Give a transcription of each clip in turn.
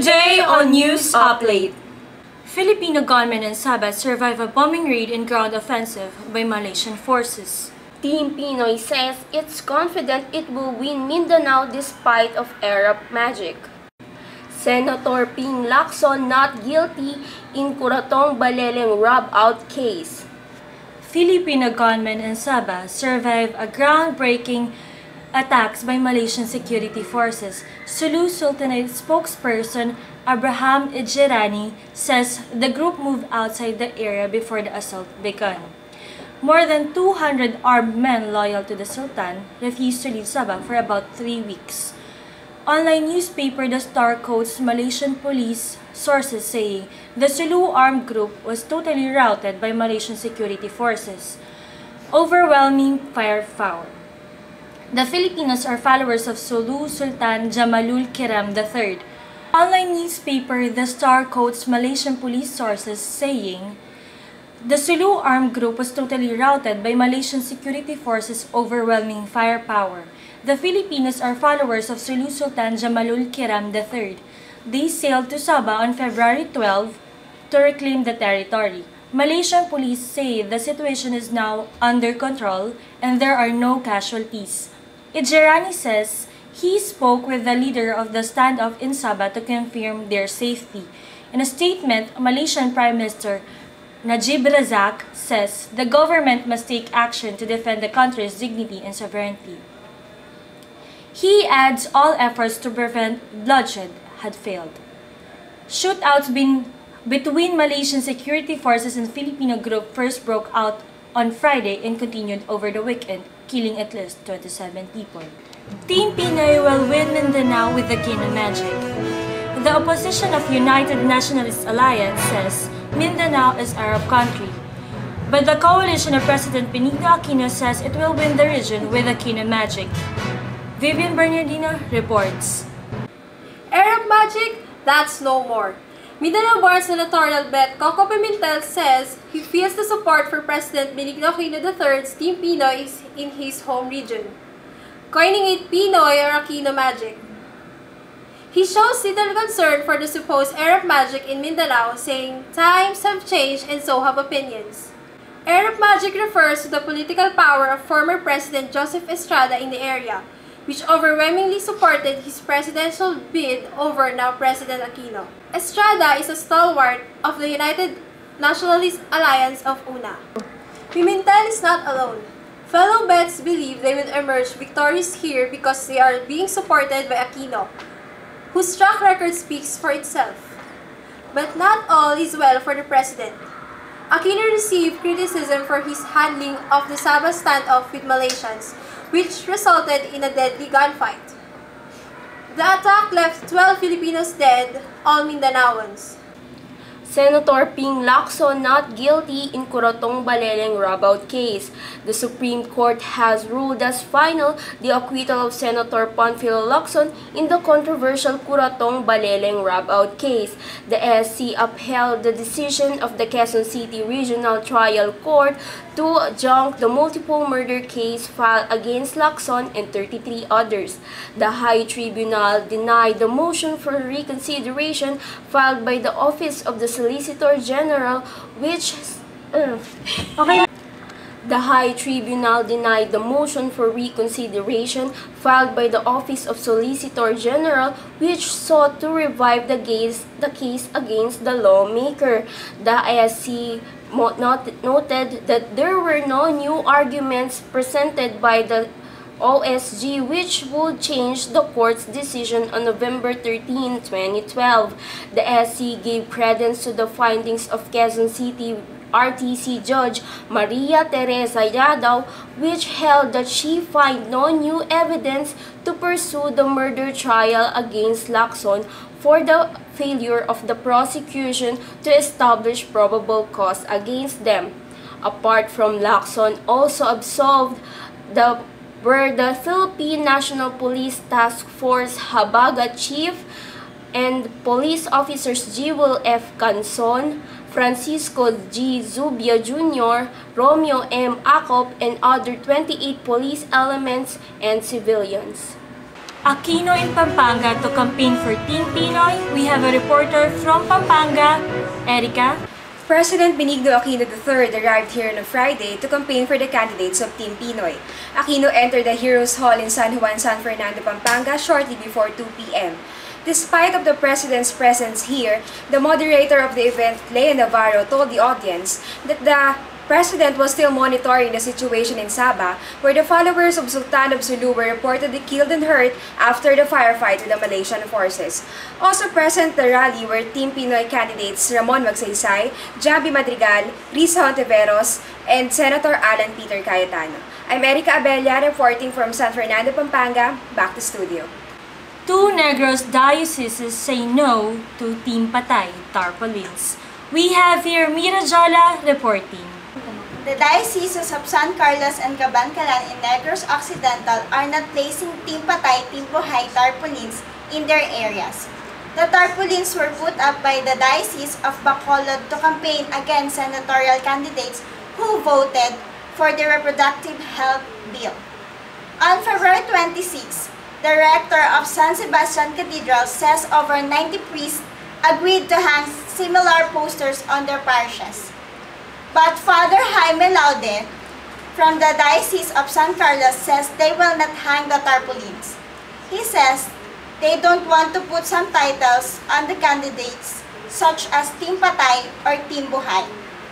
Today on News Uplate, Filipino gunmen in Sabah survive a bombing raid and ground offensive by Malaysian forces. Team Pinoy says it's confident it will win Mindanao despite of Arab magic. Senator Ping Lacson not guilty in Curatong Baleleng rob-out case. Filipino gunmen in Sabah survive a groundbreaking attacks by Malaysian security forces. Sulu Sultanate spokesperson Abraham Ijirani says the group moved outside the area before the assault began. More than 200 armed men loyal to the Sultan refused to leave Sabah for about 3 weeks. Online newspaper The Star quotes Malaysian police sources saying the Sulu armed group was totally routed by Malaysian security forces. Overwhelming firepower. The Filipinos are followers of Sulu Sultan Jamalul Kiram III. Online newspaper The Star quotes Malaysian police sources saying the Sulu armed group was totally routed by Malaysian security forces' overwhelming firepower. The Filipinos are followers of Sulu Sultan Jamalul Kiram III. They sailed to Sabah on February 12 to reclaim the territory. Malaysian police say the situation is now under control and there are no casualties. Ijirani says he spoke with the leader of the standoff in Sabah to confirm their safety. In a statement, Malaysian Prime Minister Najib Razak says the government must take action to defend the country's dignity and sovereignty. He adds all efforts to prevent bloodshed had failed. Shootouts between Malaysian security forces and Filipino group first broke out on Friday and continued over the weekend, killing at least 27 people. Team Pinoy will win Mindanao with the Kina magic. The opposition of United Nationalist Alliance says Mindanao is Arab country, but the coalition of President Benito Aquino says it will win the region with the Kina magic. Vivian Bernardino reports. Arab magic? That's no more. Mindanao-born senatorial bet Coco Pimentel says he feels the support for President Benito Aquino III's Team Pinoy in his home region, coining it Pinoy or Aquino magic. He shows little concern for the supposed Arab magic in Mindanao, saying times have changed and so have opinions. Arab magic refers to the political power of former President Joseph Estrada in the area, which overwhelmingly supported his presidential bid over now President Aquino. Estrada is a stalwart of the United Nationalist Alliance of UNA. Pimentel is not alone. Fellow Bets believe they will emerge victorious here because they are being supported by Aquino, whose track record speaks for itself. But not all is well for the president. Aquino received criticism for his handling of the Sabah standoff with Malaysians, which resulted in a deadly gunfight. The attack left 12 Filipinos dead, all Mindanaoans. Senator Ping Lacson not guilty in Curatong Baleleng rob-out case. The Supreme Court has ruled as final the acquittal of Senator Panfilo Lacson in the controversial Curatong Baleleng rob-out case. The SC upheld the decision of the Quezon City Regional Trial Court to adjunct the multiple murder case filed against Lacson and 33 others. The High Tribunal denied the motion for reconsideration filed by the Office of the Solicitor General, which The High Tribunal denied the motion for reconsideration filed by the Office of Solicitor General, which sought to revive the case against the lawmaker. The SC noted that there were no new arguments presented by the OSG which would change the court's decision on November 13, 2012. The SC gave credence to the findings of Quezon City RTC Judge Maria Teresa Yadaw, which held that she found no new evidence to pursue the murder trial against Lacson for the failure of the prosecution to establish probable cause against them. Apart from Lacson, also absolved were the Philippine National Police Task Force Habagat Chief and police officers Jewel F. Canson, Francisco G. Zubia Jr., Romeo M. Acop, and other 28 police elements and civilians. Aquino in Pampanga to campaign for Team Pinoy. We have a reporter from Pampanga, Erica. President Benigno Aquino III arrived here on Friday to campaign for the candidates of Team Pinoy. Aquino entered the Heroes Hall in San Juan, San Fernando, Pampanga shortly before 2 p.m. Despite of the president's presence here, the moderator of the event, Lea Navarro, told the audience that the president was still monitoring the situation in Sabah, where the followers of Sultan of Sulu were reportedly killed and hurt after the firefight with the Malaysian forces. Also present at the rally were Team Pinoy candidates Ramon Magsaysay, Javi Madrigal, Risa Hontiveros, and Senator Alan Peter Cayetano. I'm Erica Abella reporting from San Fernando, Pampanga. Back to studio. Two Negros dioceses say no to Team Patay tarpaulins. We have here Mira Jola reporting. The dioceses of San Carlos and Cabancalan in Negros Occidental are not placing Team Patay, Team Buhay tarpaulins in their areas. The tarpaulins were put up by the Diocese of Bacolod to campaign against senatorial candidates who voted for the Reproductive Health Bill. On February 26, the rector of San Sebastian Cathedral says over 90 priests agreed to hang similar posters on their parishes. But Father Jaime Laude from the Diocese of San Carlos says they will not hang the tarpaulins. He says they don't want to put some titles on the candidates such as Team Patay or Team Buhay.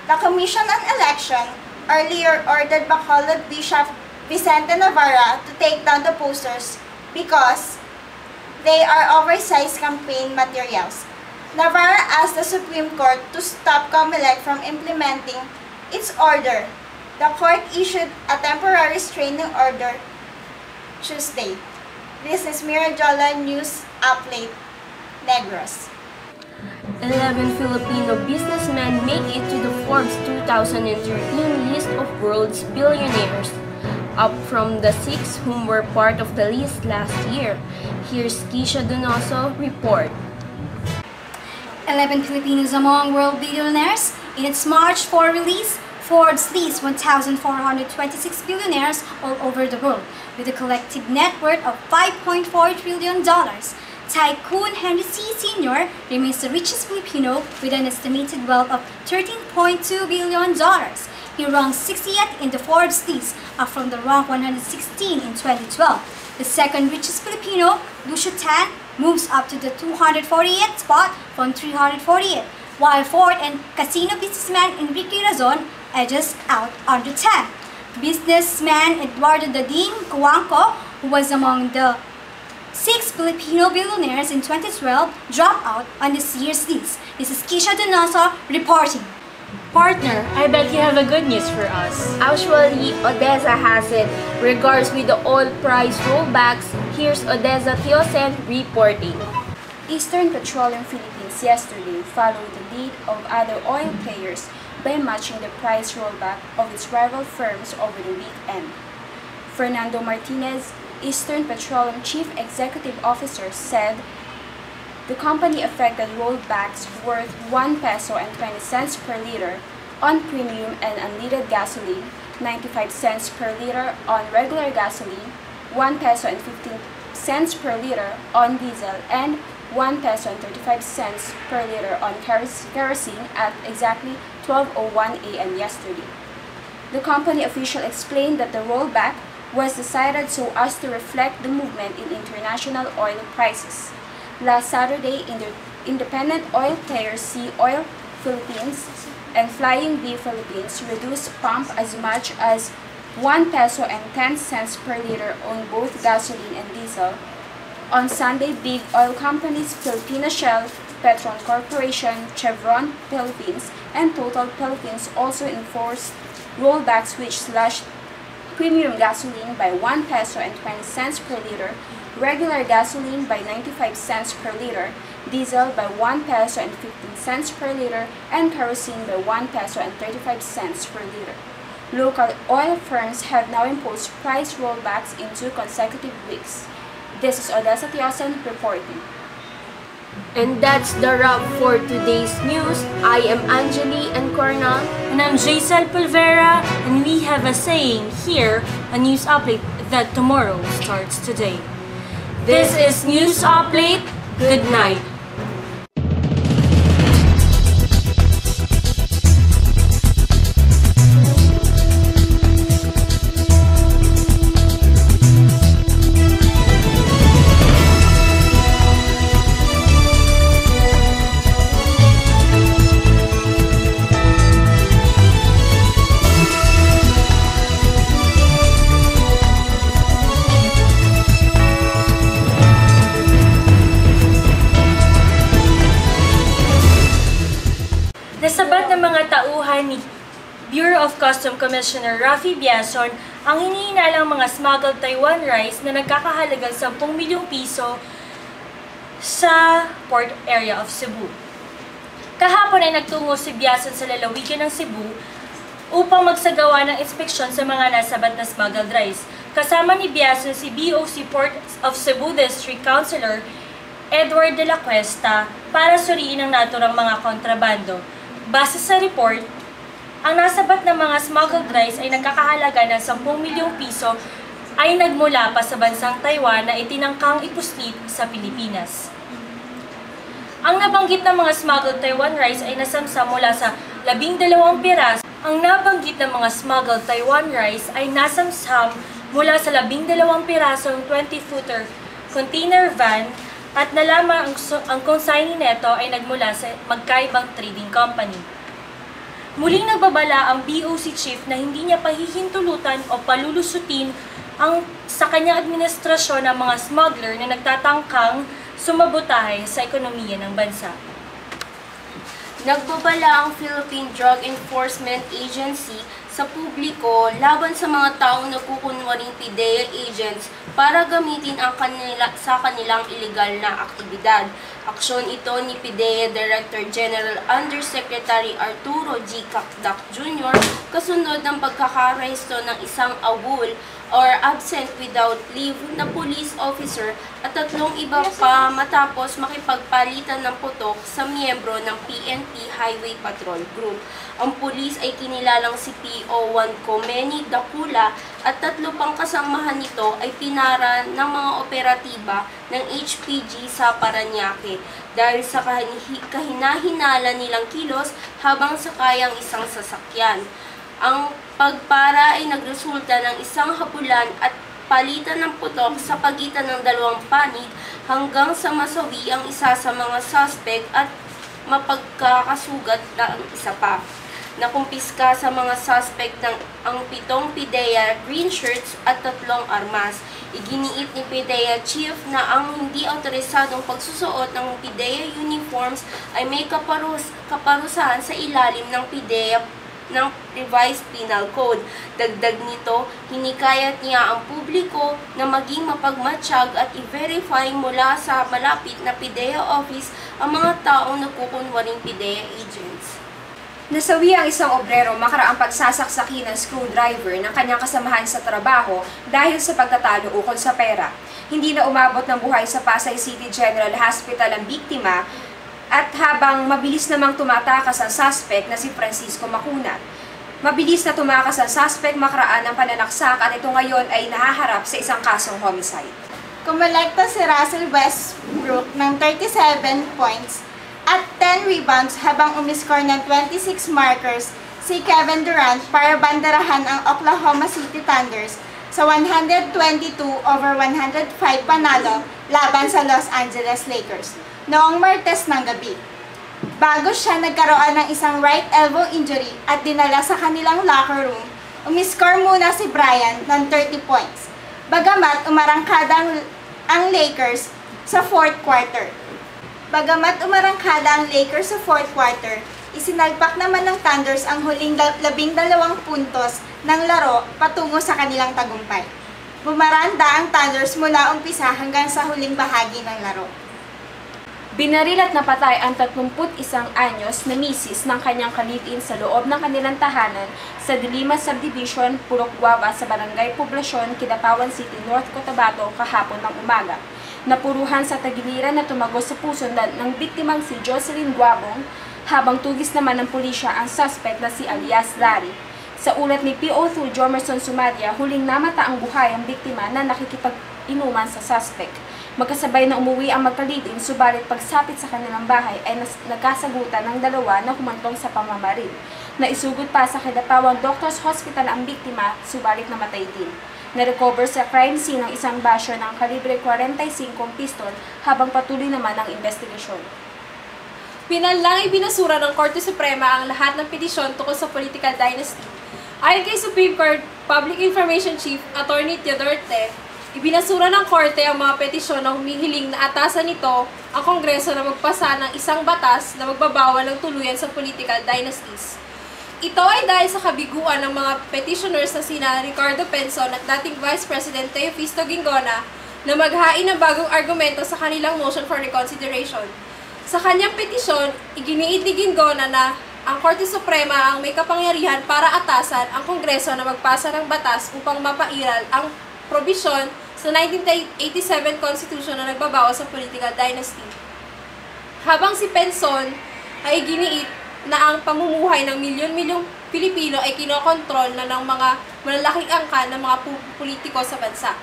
The Commission on Election earlier ordered Bacolod Bishop Vicente Navarra to take down the posters because they are oversized campaign materials. Navarra asked the Supreme Court to stop COMELEC from implementing its order. The court issued a temporary restraining order Tuesday. This is Mira Jola News Uplate, Negros. 11 Filipino businessmen make it to the Forbes 2013 list of world's billionaires, up from the 6 whom were part of the list last year. Here's Keisha Donoso report. 11 Filipinos among world billionaires. In its March 4 release, Forbes lists 1,426 billionaires all over the world, with a collective net worth of $5.4 trillion. Tycoon Henry C. Sr. remains the richest Filipino with an estimated wealth of $13.2 billion. He ranks 60th in the Forbes list, up from the rank 116 in 2012. The second richest Filipino, Lucio Tan, moves up to the 248th spot from 348, while fourth and casino businessman Enrique Razon edges out under 10. Businessman Eduardo Dading Cuanco, who was among the 6 Filipino billionaires in 2012, dropped out on this year's list. This is Keisha Donoso reporting. Partner, I bet you have a good news for us. Actually, Odessa has it. Regards with the oil price rollbacks, here's Odessa Teosen reporting. Eastern Petroleum Philippines yesterday followed the lead of other oil players by matching the price rollback of its rival firms over the weekend. Fernando Martinez, Eastern Petroleum Chief Executive Officer, said the company effected rollbacks worth 1 peso and 20 cents per liter on premium and unleaded gasoline, 95 cents per liter on regular gasoline, 1 peso and 15 cents per liter on diesel, and 1 peso and 35 cents per liter on kerosene at exactly 12:01 a.m. yesterday. The company official explained that the rollback was decided so as to reflect the movement in international oil prices. Last Saturday, independent oil players Sea Oil Philippines and Flying Bee Philippines reduced pump as much as 1 peso and 10 cents per liter on both gasoline and diesel. On Sunday, big oil companies Filipino Shell, Petron Corporation, Chevron Philippines, and Total Philippines also enforced rollbacks which slashed premium gasoline by 1 peso and 20 cents per liter, regular gasoline by 95 cents per liter, diesel by 1 peso and 15 cents per liter, and kerosene by 1 peso and 35 cents per liter. Local oil firms have now imposed price rollbacks in 2 consecutive weeks. This is Odessa Teosen reporting. And that's the wrap for today's news. I am Anjali and Cornell. And I'm Jaisal Pulvera, and we have a saying here, a news update that tomorrow starts today. This is News Uplate. Good night. Nasabat ng mga tauhan ni Bureau of Customs Commissioner Rafi Biason ang hinihinalang mga smuggled Taiwan rice na nagkakahalagang 10 milyong piso sa port area of Cebu. Kahapon ay nagtungo si Biason sa lalawigan ng Cebu upang magsagawa ng inspeksyon sa mga nasabat na smuggled rice. Kasama ni Biason si BOC Port of Cebu District Councilor Edward de la Cuesta para suriin ang naturang mga kontrabando. Base sa report, ang nasabat ng mga smuggled rice ay nagkakahalaga ng 10 milyong piso ay nagmula pa sa bansang Taiwan na itinangkang ipuslit sa Pilipinas. Ang nabanggit ng mga smuggled Taiwan rice ay nasamsam mula sa 12 piraso. Ang nabanggit ng mga smuggled Taiwan rice ay nasamsam mula sa 12 pirasong 20-footer container van at nalaman ang consignee neto ay nagmula sa magkaibang trading company. Muling nagbabala ang BOC chief na hindi niya pahihintulutan o palulusutin sa kanyang administrasyon ng mga smuggler na nagtatangkang sumabotahe sa ekonomiya ng bansa. Nagbabala ang Philippine Drug Enforcement Agency sa publiko laban sa mga taong nagkukunwaring PIDEA agents para gamitin sa kanilang iligal na aktibidad. Aksyon ito ni PIDEA Director General Undersecretary Arturo G. Cacdac Jr. kasunod ng pagkakaresto ng isang awol or absent without leave na police officer at 3 iba pa matapos makipagpalitan ng putok sa miyembro ng PNP Highway Patrol Group. Ang pulis ay kinilalang si PO1 Komeni Dakula at 3 pang kasamahan nito ay pinara ng mga operatiba ng HPG sa Parañaque dahil sa kahinahinala nilang kilos habang sakay ang isang sasakyan. Ang pagpara ay nagresulta ng isang habulan at palitan ng putok sa pagitan ng 2 panig hanggang sa masawi ang isa sa mga suspect at mapagkakasugat na ang isa pa. Nakumpiska sa mga suspect ang 7 PIDEA green shirts at 3 armas. Iginiit ni PIDEA Chief na ang hindi otorisadong pagsusuot ng PIDEA uniforms ay may kaparusahan sa ilalim ng PIDEA ng Revised Penal Code. Dagdag nito, hinikayat niya ang publiko na maging mapagmatsyag at i-verify mula sa malapit na PIDEA office ang mga taong nagkukunwaring PIDEA agents. Nasawi ang isang obrero makaraang pagsasaksaki ng screwdriver ng kanyang kasamahan sa trabaho dahil sa pagtatalo ukol sa pera. Hindi na umabot ng buhay sa Pasay City General Hospital ang biktima at habang mabilis namang tumatakas ang suspect na si Francisco Macunat. Mabilis na tumakas ang suspect makaraan ng pananaksak at ito ngayon ay nahaharap sa isang kasong homicide. Kumolekta si Russell Westbrook ng 37 points at 10 rebounds habang umiscore ng 26 markers si Kevin Durant para banderahan ang Oklahoma City Thunders sa 122-105 panalo laban sa Los Angeles Lakers noong Martes ng gabi. Bago siya nagkaroon ng isang right elbow injury at dinala sa kanilang locker room, umiscore muna si Bryant ng 30 points. Bagamat umarangkada ang Lakers sa fourth quarter. Isinalpak naman ng Thunders ang huling 12 puntos ng laro patungo sa kanilang tagumpay. Bumaranda ang Thunders mula umpisa hanggang sa huling bahagi ng laro. Binaril at napatay ang 31 anyos na misis ng kanyang kalipin sa loob ng kanilang tahanan sa Dilima Subdivision, Purok Guava sa Barangay Poblasyon, Kidapawan City, North Cotabato kahapon ng umaga. Napuruhan sa tagiliran na tumagos sa puso ng biktimang si Jocelyn Guabong, habang tugis naman ng pulisya ang suspect na si alias Larry. Sa ulat ni PO2 Jomerson Sumadia, huling namata ang buhay ang biktima na nakikipag-inuman sa suspect. Magkasabay na umuwi ang magkalibing, subalit pagsapit sa kanilang bahay ay nagkasagutan ng dalawa na humantong sa pamamaril. Naisugod pa sa Kidatawang Doctors Hospital ang biktima, subalit namatay din. Na-recover sa crime scene ang isang basyo ng kalibre 45 pistol habang patuloy naman ang investigasyon. Pinanlang ibinasura ng Korte Suprema ang lahat ng petisyon tungkol sa political dynasty. Ayon kay Supreme Court Public Information Chief Attorney Teodorte, ibinasura ng Korte ang mga petisyon na humihiling na atasan nito ang Kongreso na magpasa ng isang batas na magbabawal ng tuluyan sa political dynasties. Ito ay dahil sa kabiguan ng mga petitioners na sina Ricardo Penson at dating Vice President Teofisto Ginggona na maghain ng bagong argumento sa kanilang motion for reconsideration. Sa kanyang petisyon, iginiit ni Ginggona na ang Korte Suprema ang may kapangyarihan para atasan ang Kongreso na magpasa ng batas upang mapairal ang probisyon sa 1987 Constitution na nagbabawas sa political dynasty. Habang si Penson ay iginiit na ang pamumuhay ng milyon-milyong Pilipino ay kinokontrol na ng mga malalaking angkan ng mga politiko sa bansa.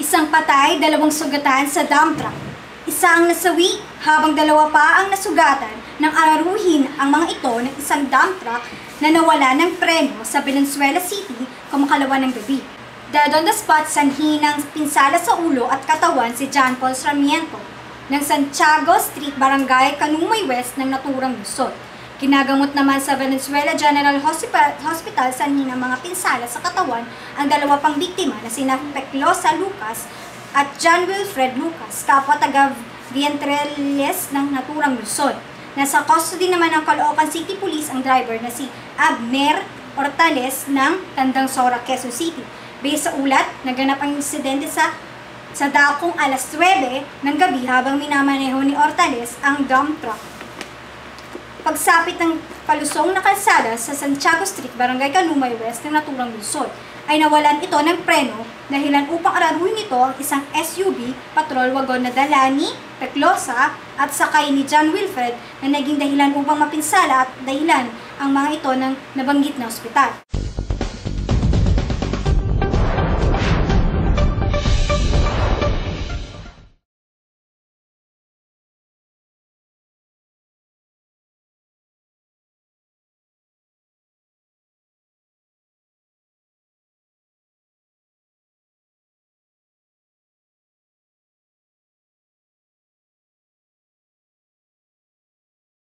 Isang patay, 2 sugatan sa dump truck. Isa ang nasawi habang 2 pa ang nasugatan nang araruhin ang mga ito ng isang dump truck na nawala ng preno sa Valenzuela City kamakalawa ng gabi. Dead on the spot, sanhi ng pinsala sa ulo at katawan si John Paul Sarmiento ng Santiago Street, Barangay Canumay West ng naturang lungsod. Ginagamot naman sa Valenzuela General Hospital sanhi ng mga pinsala sa katawan ang 2 pang biktima na sina Peclosa Lucas at John Wilfred Lucas, kapwa taga Vientrelles ng naturang lungsod. Nasa custody naman ng Caloocan City Police ang driver na si Abner Hortales ng Tandang Sora, Quezon City. Base sa ulat, naganap ang insidente sa dakong alas 9 ng gabi habang minamaneho ni Hortales ang dump truck. Pagsapit ng palusong na kalsada sa Santiago Street, Barangay Canumay West ng naturang lungsod, ay nawalan ito ng preno dahilan upang araruhin ito ang isang SUV patrol wagon na dala ni Peclosa at sakay ni John Wilfred na naging dahilan upang mapinsala at dahilan ang mga ito ng nabanggit na ospital.